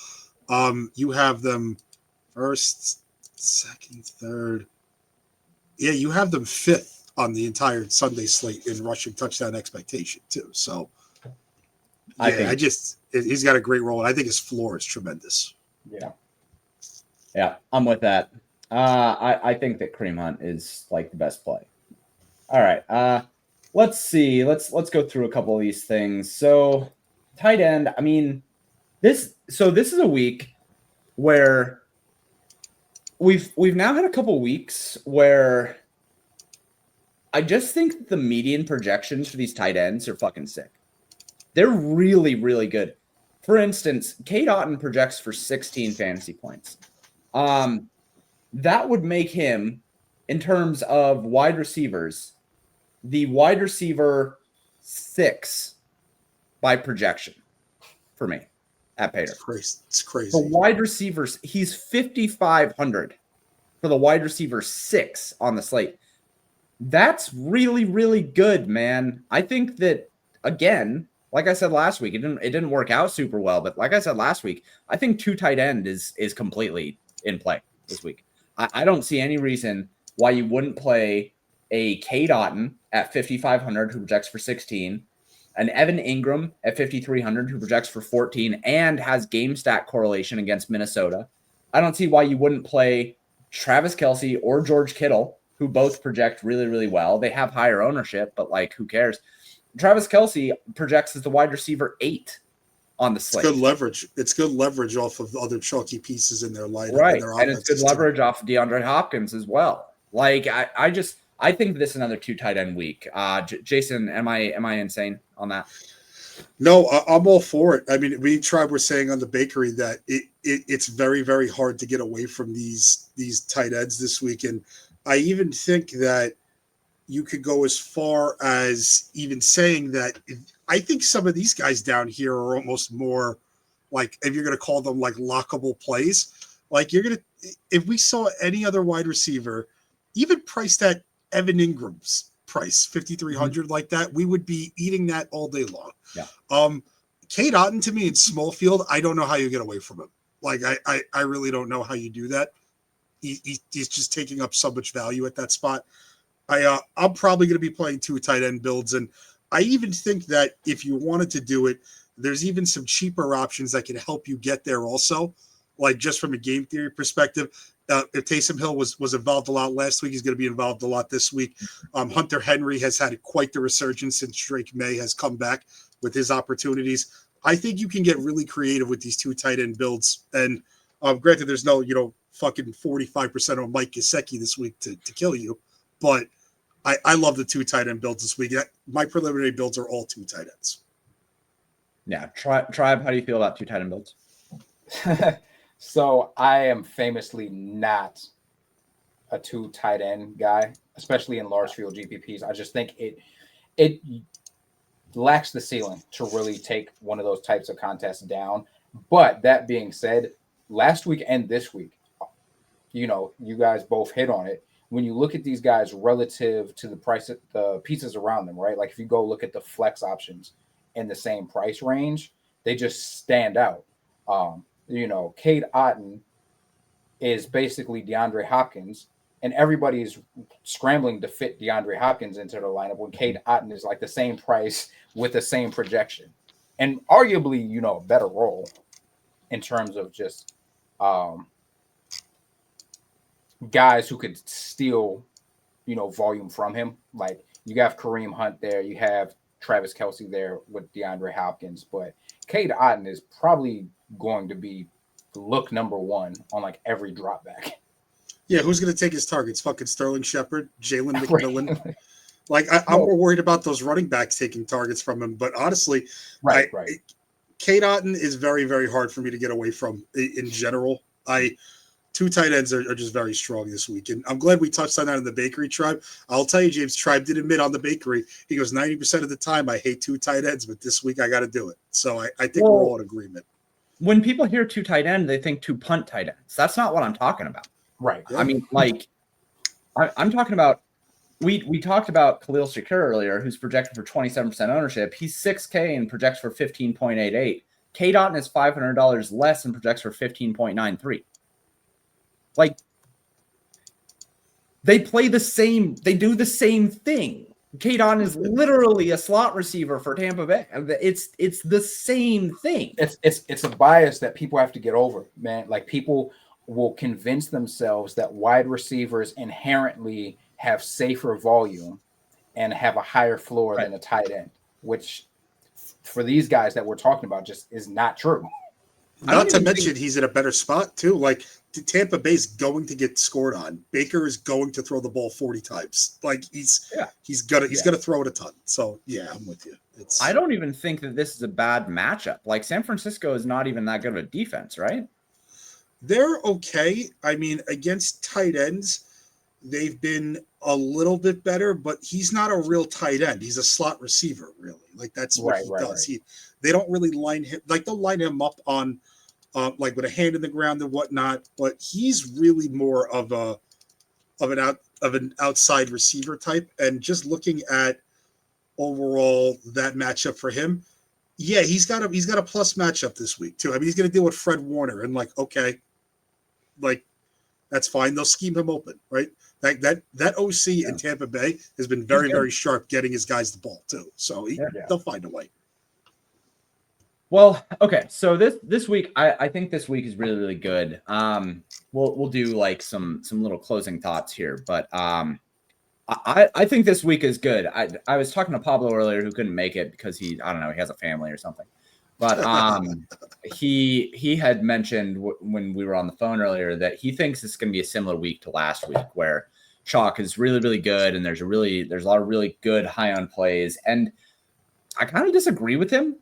you have them first, second, third. Yeah, you have them 5th on the entire Sunday slate in rushing touchdown expectation too. So, yeah, he's got a great role, and I think his floor is tremendous. Yeah, I'm with that. I think that Kareem Hunt is like the best play. All right, let's see. Let's go through a couple of these things. So, tight end. I mean, this is a week where we've now had a couple weeks where I just think the median projections for these tight ends are fucking sick. They're really, really good. For instance, Cade Otton projects for 16 fantasy points. That would make him, in terms of wide receivers, the wide receiver 6 by projection for me at Pater. It's crazy. The wide receivers, he's 5,500 for the wide receiver 6 on the slate. That's really, really good, man. I think that, again, like I said last week, it didn't work out super well, but like I said last week, I think 2 tight end is completely in play this week. I don't see any reason why you wouldn't play a Cade Otton at 5,500 who projects for 16, an Evan Ingram at 5,300 who projects for 14 and has game stat correlation against Minnesota. I don't see why you wouldn't play Travis Kelce or George Kittle, who both project really, really well. They have higher ownership, but like, who cares? Travis Kelce projects as the wide receiver 8 on the slate. It's good leverage. It's good leverage off of other chalky pieces in their lineup. Right, and it's good leverage off of DeAndre Hopkins as well. Like, I think this is another 2 tight end week. Jason, am I insane on that? No, I'm all for it. I mean, we're saying on the bakery that it's very, very hard to get away from these tight ends this week. And I even think that you could go as far as even saying that I think some of these guys down here are almost more like, if you're going to call them like lockable plays, like if we saw any other wide receiver, even priced at Evan Ingram's price, 5,300 like that, we would be eating that all day long. Yeah. Cade Otton, to me, in small field, I don't know how you get away from him. Like, I really don't know how you do that. He's just taking up so much value at that spot. I'm probably going to be playing 2 tight end builds, and I even think that if you wanted to do it, there's even some cheaper options that can help you get there also. Like, just from a game theory perspective, if Taysom Hill was involved a lot last week, he's going to be involved a lot this week. Hunter Henry has had quite the resurgence since Drake May has come back with his opportunities. I think you can get really creative with these 2 tight end builds. And granted, there's no, fucking 45% on Mike Gesicki this week to kill you. But I love the 2 tight end builds this week. My preliminary builds are all 2 tight ends. Yeah, Tribe, how do you feel about 2 tight end builds? So I am famously not a 2 tight end guy, especially in large field GPPs. I just think it lacks the ceiling to really take one of those types of contests down. But that being said, last week and this week, you guys both hit on it. When you look at these guys relative to the price of the pieces around them, right? Like if you go look at the flex options in the same price range, they just stand out. Cade Otton is basically DeAndre Hopkins, and everybody's scrambling to fit DeAndre Hopkins into their lineup when Cade Otton is like the same price with the same projection, and arguably, a better role in terms of just guys who could steal, volume from him. Like you have Kareem Hunt there, you have Travis Kelce there with DeAndre Hopkins, but Cade Otton is probably going to be look number one on like every drop back. Yeah, who's going to take his targets? Fucking Sterling Shepard, Jalen McMillan. Like I'm more worried about those running backs taking targets from him. But honestly, right. Cade Otton is very, very hard for me to get away from in general. 2 tight ends are just very strong this week. And I'm glad we touched on that in the Bakery Tribe. I'll tell you, James, Tribe did admit on the Bakery, he goes, 90% of the time I hate 2 tight ends, but this week I got to do it. So I think we're all in agreement. When people hear 2 tight end, they think 2 punt tight ends. That's not what I'm talking about. Right. Yeah. I mean, like, I'm talking about, we talked about Khalil Shakir earlier, who's projected for 27% ownership. He's $6K and projects for 15.88. Cade Otton is $500 less and projects for 15.93. Like, they play the same, they do the same thing. Cade Otton is literally a slot receiver for Tampa Bay. It's the same thing. It's a bias that people have to get over, man. Like people will convince themselves that wide receivers inherently have safer volume and have a higher floor than a tight end, which for these guys that we're talking about just is not true. Not to mention he's in a better spot too. Like Tampa Bay's going to get scored on. Baker is going to throw the ball 40 times. Like he's gonna throw it a ton. So yeah, I'm with you. I don't even think that this is a bad matchup. Like San Francisco is not even that good of a defense, right? They're okay. I mean, against tight ends, they've been a little bit better, but he's not a real tight end. He's a slot receiver, really. Like that's what he does. Right. They don't really line him, like they'll line him up on like with a hand in the ground and whatnot, but he's really more of an outside receiver type. And just looking at overall that matchup for him, yeah, he's got a plus matchup this week too. I mean, he's going to deal with Fred Warner, and like, okay, like that's fine. They'll scheme him open, right? That OC in Tampa Bay has been very, very sharp getting his guys the ball too. So they'll find a way. Well, okay. So this week, I think this week is really, really good. We'll do like some little closing thoughts here, but I think this week is good. I was talking to Pablo earlier who couldn't make it because he has a family or something. But he had mentioned when we were on the phone earlier that he thinks it's going to be a similar week to last week where chalk is really, really good and there's a lot of really good high on plays. And I kind of disagree with him.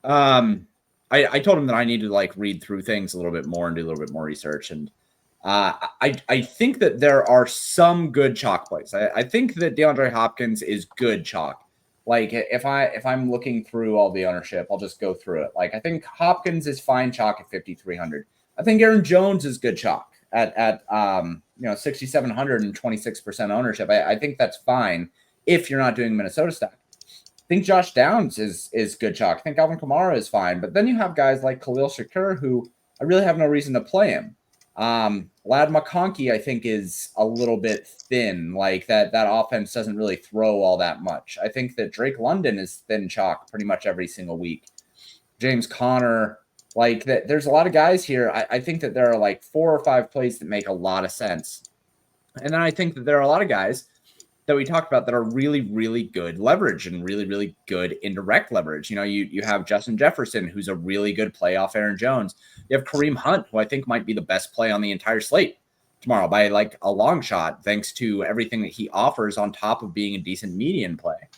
I told him that I need to like read through things a little bit more and do a little bit more research. And I think that there are some good chalk plays. I think that DeAndre Hopkins is good chalk. Like if I'm looking through all the ownership, I'll just go through it. Like I think Hopkins is fine chalk at 5,300. I think Aaron Jones is good chalk at 6,700 and 26% ownership. I think that's fine if you're not doing Minnesota stack. I think Josh Downs is good chalk. I think Alvin Kamara is fine. But then you have guys like Khalil Shakir who I really have no reason to play him. Lad McConkey, I think, is a little bit thin. Like that offense doesn't really throw all that much. I think that Drake London is thin chalk pretty much every single week. James Conner, like that. There's a lot of guys here. I think that there are like 4 or 5 plays that make a lot of sense. And then I think that there are a lot of guys that we talked about that are really, really good leverage and really, really good indirect leverage. You have Justin Jefferson, who's a really good play off Aaron Jones. You have Kareem Hunt, who I think might be the best play on the entire slate tomorrow by like a long shot, thanks to everything that he offers on top of being a decent median play.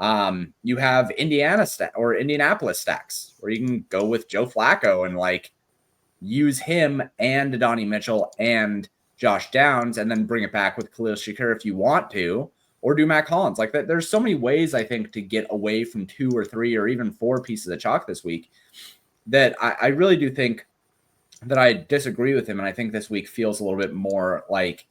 You have Indianapolis stacks where you can go with Joe Flacco and like use him and Adonai Mitchell and Josh Downs, and then bring it back with Khalil Shakir if you want to, or do Mac Hollins. Like that, there's so many ways I think to get away from 2 or 3 or even 4 pieces of chalk this week that I really do think that I disagree with him. And I think this week feels a little bit more like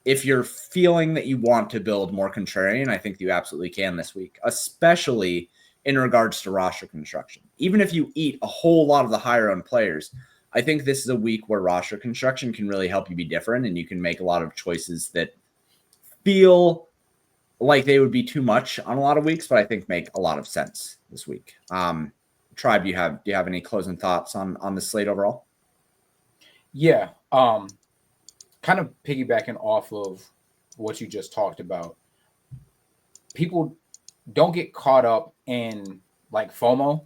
if you're feeling that you want to build more contrarian, I think you absolutely can this week, especially in regards to roster construction. Even if you eat a whole lot of the higher owned players, I think this is a week where roster construction can really help you be different, and you can make a lot of choices that feel like they would be too much on a lot of weeks, but I think make a lot of sense this week. Tribe, do you have any closing thoughts on the slate overall? Yeah. Kind of piggybacking off of what you just talked about, people don't get caught up in like FOMO,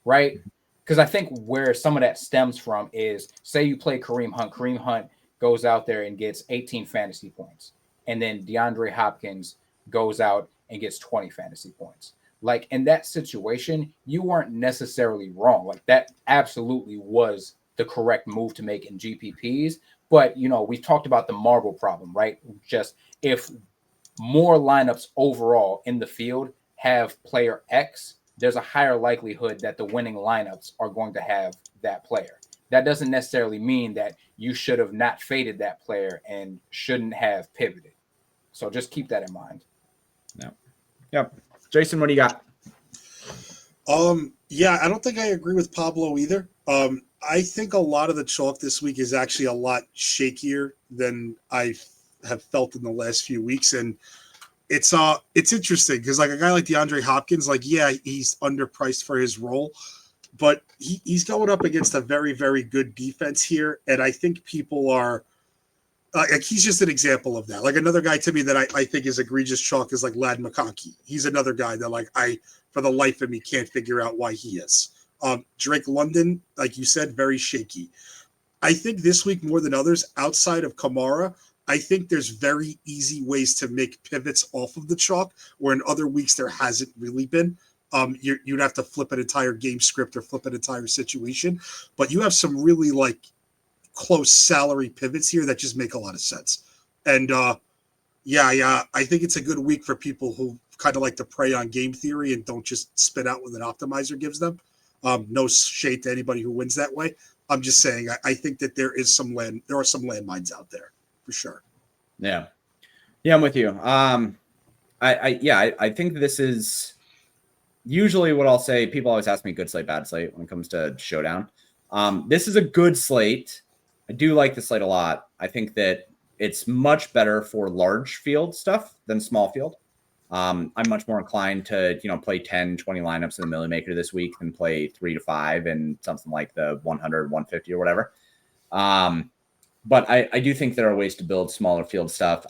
right? Because I think where some of that stems from is, say you play Kareem Hunt goes out there and gets 18 fantasy points, and then DeAndre Hopkins goes out and gets 20 fantasy points. Like in that situation, you weren't necessarily wrong. Like that absolutely was the correct move to make in GPPs. But, we've talked about the marble problem, right? Just if more lineups overall in the field have player X, there's a higher likelihood that the winning lineups are going to have that player. That doesn't necessarily mean that you should have not faded that player and shouldn't have pivoted. So just keep that in mind. Yep. Jason, what do you got? Yeah, I don't think I agree with Pablo either. I think a lot of the chalk this week is actually a lot shakier than I have felt in the last few weeks, and it's interesting because like a guy like DeAndre Hopkins, like he's underpriced for his role, but he's going up against a very, very good defense here, and I think people are like he's just an example of that. Like another guy to me that I think is egregious chalk is like Lad McConkey. He's another guy that like I for the life of me can't figure out why he is. Drake London, like you said, very shaky. I think this week more than others, outside of Kamara, I think there's very easy ways to make pivots off of the chalk, where in other weeks there hasn't really been. You'd have to flip an entire game script or flip an entire situation, but you have some really like close salary pivots here that just make a lot of sense. And I think it's a good week for people who kind of like to prey on game theory and don't just spit out what an optimizer gives them. No shade to anybody who wins that way. I'm just saying I think that there are some landmines out there for sure. Yeah, I'm with you. I think this is usually what I'll say. People always ask me good slate, bad slate when it comes to showdown. This is a good slate. I do like the slate a lot. I think that it's much better for large field stuff than small field. I'm much more inclined to, play 10, 20 lineups in the Millie Maker this week than play 3 to 5 and something like the 100, 150 or whatever. But I do think there are ways to build smaller field stuff.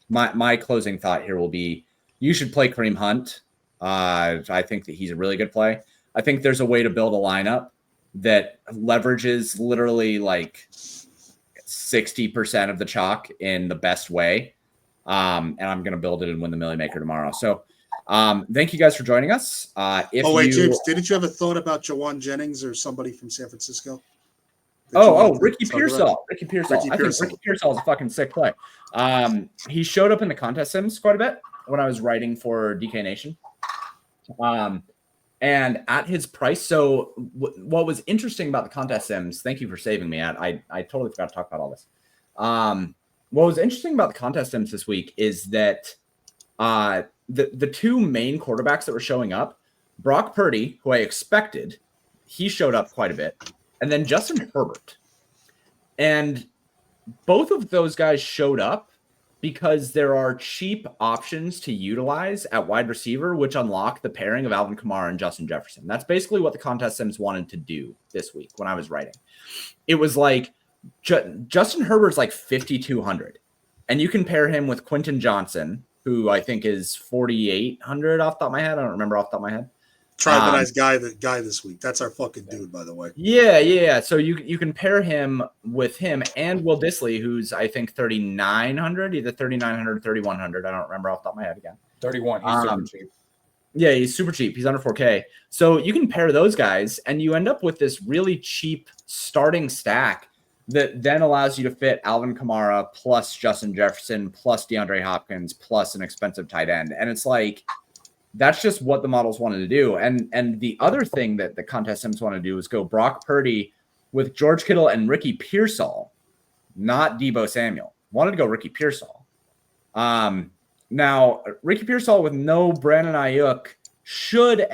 My closing thought here will be you should play Kareem Hunt. I think that he's a really good play. I think there's a way to build a lineup that leverages literally like 60% of the chalk in the best way. And I'm going to build it and win the Millie Maker tomorrow. So thank you guys for joining us. James, didn't you have a thought about Jawan Jennings or somebody from San Francisco? Ricky Pearsall. I think Ricky Pearsall is a fucking sick play. He showed up in the contest sims quite a bit when I was writing for DK Nation. And at his price, so what was interesting about the contest sims, thank you for saving me. I totally forgot to talk about all this. What was interesting about the contest sims this week is that the two main quarterbacks that were showing up, Brock Purdy, who I expected, he showed up quite a bit, and then Justin Herbert. And both of those guys showed up because there are cheap options to utilize at wide receiver, which unlock the pairing of Alvin Kamara and Justin Jefferson. That's basically what the contest sims wanted to do this week when I was writing. It was like Justin Herbert's like 5,200, and you can pair him with Quentin Johnson, who I think is 4,800 off the top of my head. I don't remember off the top of my head. Tribanized guy this week. That's our fucking dude, by the way. Yeah. So you can pair him with him and Will Disley, who's I think 3,900, either 3,900 or 3,100. I don't remember off the top of my head again. 31. He's super cheap. Yeah, he's super cheap. He's under 4K. So you can pair those guys, and you end up with this really cheap starting stack that then allows you to fit Alvin Kamara plus Justin Jefferson plus DeAndre Hopkins plus an expensive tight end. And it's like, that's just what the models wanted to do. And the other thing that the contest sims want to do is go Brock Purdy with George Kittle and Ricky Pearsall, not Deebo Samuel. Wanted to go Ricky Pearsall. Now, Ricky Pearsall with no Brandon Ayuk should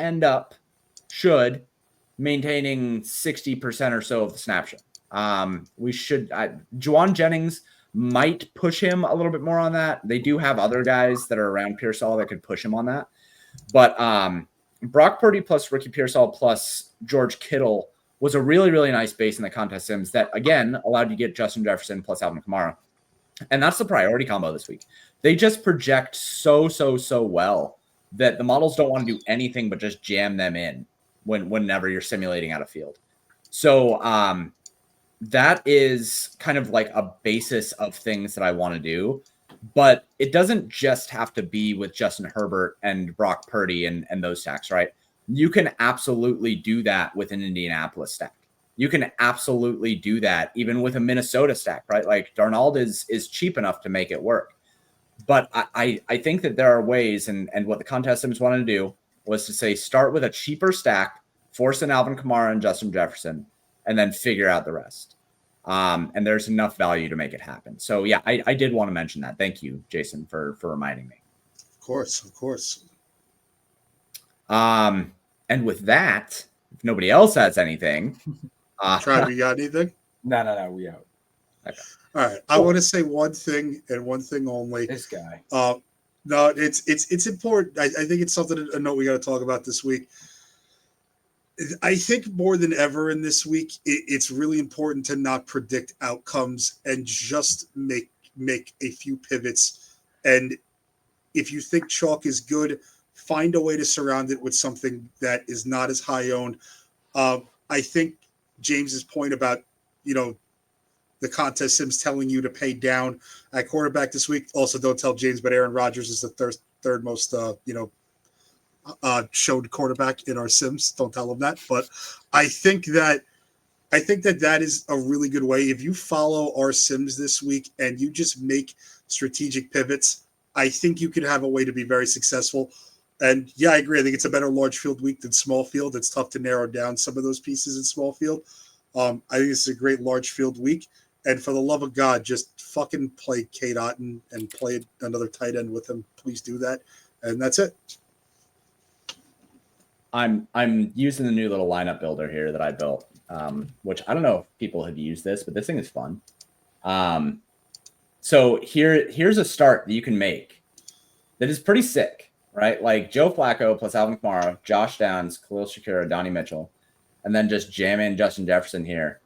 maintaining 60% or so of the snapshot. Juwan Jennings might push him a little bit more on that. They do have other guys that are around Pearsall that could push him on that. But Brock Purdy plus Ricky Pearsall plus George Kittle was a really, really nice base in the contest sims that, again, allowed you to get Justin Jefferson plus Alvin Kamara. And that's the priority combo this week. They just project so well that the models don't want to do anything but just jam them in whenever you're simulating out of field. So that is kind of like a basis of things that I want to do. But it doesn't just have to be with Justin Herbert and Brock Purdy and those stacks, right? You can absolutely do that with an Indianapolis stack. You can absolutely do that even with a Minnesota stack, right? Like Darnold is cheap enough to make it work. But I think that there are ways, and what the contest sims wanted to do was to say, start with a cheaper stack, force in Alvin Kamara and Justin Jefferson, and then figure out the rest. And there's enough value to make it happen. So yeah, I did want to mention that. Thank you, Jason, for reminding me. Of course. And with that, if nobody else has anything, Tribe, you got anything? No, we out. Okay. All right. I want to say one thing and one thing only. This guy. No, it's important. I think it's something a note we got to talk about this week. I think more than ever in this week, it's really important to not predict outcomes and just make a few pivots. And if you think chalk is good, find a way to surround it with something that is not as high owned. I think James's point about, the contest sims telling you to pay down at quarterback this week. Also, don't tell James, but Aaron Rodgers is the third most, showed quarterback in our sims. Don't tell him that. But I think that is a really good way. If you follow our sims this week and you just make strategic pivots, I think you could have a way to be very successful. And yeah, I agree. I think it's a better large field week than small field. It's tough to narrow down some of those pieces in small field. I think it's a great large field week. And for the love of God, just fucking play Kate Otten and play another tight end with him. Please do that. And that's it. I'm using the new little lineup builder here that I built, which I don't know if people have used this, but this thing is fun. So here's a start that you can make that is pretty sick, right? Like Joe Flacco plus Alvin Kamara, Josh Downs, Khalil Shakira, Donnie Mitchell, and then just jam in Justin Jefferson here.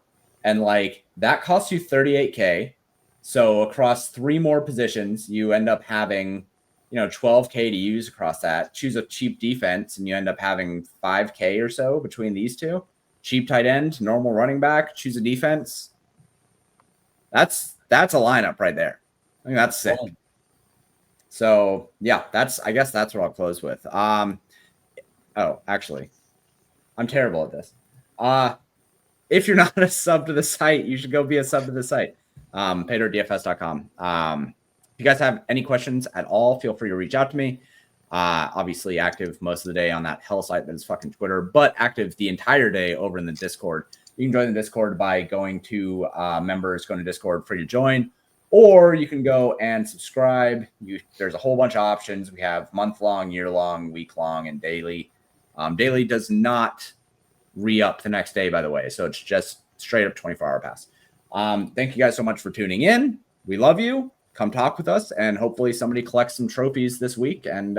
And like that costs you 38K. So across 3 more positions, you end up having, 12K to use across that. Choose a cheap defense, and you end up having 5K or so between these two. Cheap tight end, normal running back, choose a defense. That's a lineup right there. I think that's sick. Oh. So yeah, I guess that's what I'll close with. Actually, I'm terrible at this. If you're not a sub to the site, you should go be a sub to the site. PaydorDFS.com. If you guys have any questions at all, feel free to reach out to me. Obviously active most of the day on that hell site that is fucking Twitter, but active the entire day over in the Discord. You can join the Discord by going to members, going to Discord, free to join, or you can go and subscribe. There's a whole bunch of options. We have month-long, year-long, week-long, and daily. Daily does not re-up the next day, by the way, so it's just straight up 24-hour pass. Thank you guys so much for tuning in. We love you. Come talk with us, and hopefully somebody collects some trophies this week and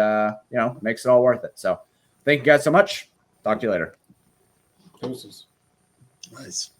makes it all worth it. So thank you guys so much. Talk to you later. Deuces. Nice.